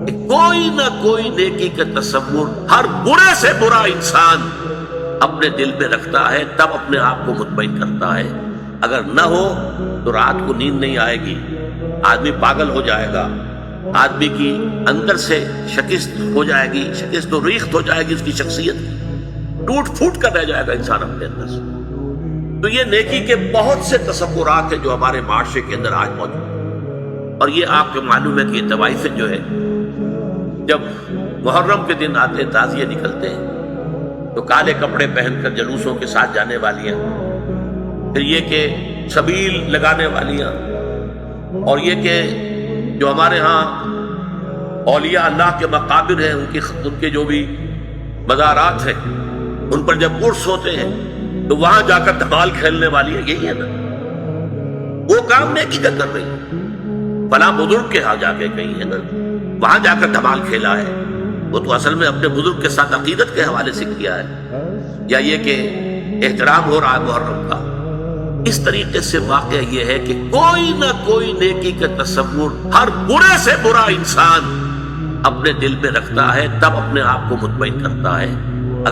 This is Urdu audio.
کہ کوئی نہ کوئی نیکی کا تصور ہر برے سے برا انسان اپنے دل میں رکھتا ہے، تب اپنے آپ کو مطمئن کرتا ہے۔ اگر نہ ہو تو رات کو نیند نہیں آئے گی، آدمی پاگل ہو جائے گا، آدمی کی اندر سے شکست ہو جائے گی، شکست و ریخت ہو جائے گی، اس کی شخصیت ٹوٹ پھوٹ کر رہ جائے گا انسان اپنے اندر سے۔ تو یہ نیکی کے بہت سے تصورات ہیں جو ہمارے معاشرے کے اندر آج موجود ہیں، اور یہ آپ کو معلوم ہے کہ یہ طوائفیں جو ہے جب محرم کے دن آتے ہیں، تعزیے نکلتے ہیں، تو کالے کپڑے پہن کر جلوسوں کے ساتھ جانے والیاں، پھر یہ کہ چھبیل لگانے والیاں، اور یہ کہ جو ہمارے ہاں اولیاء اللہ کے مقابر ہیں، ان کے جو بھی مزارات ہیں، ان پر جب عرس ہوتے ہیں تو وہاں جا کر دھمال کھیلنے والی ہے، یہی ہے نا، وہ کام نیکی کا کر رہی ہے، فلاں بزرگ کے ہاں جا کے کہیں ہے نا، وہاں جا کر دھمال کھیلا ہے، وہ تو اصل میں اپنے بزرگ کے ساتھ عقیدت کے حوالے سے کیا ہے، یا یہ کہ احترام ہو رہا ہے محرم کا۔ اس طریقے سے واقعہ یہ ہے کہ کوئی نہ کوئی نیکی کا تصور ہر برے سے برا انسان اپنے دل میں رکھتا ہے، تب اپنے آپ کو مطمئن کرتا ہے۔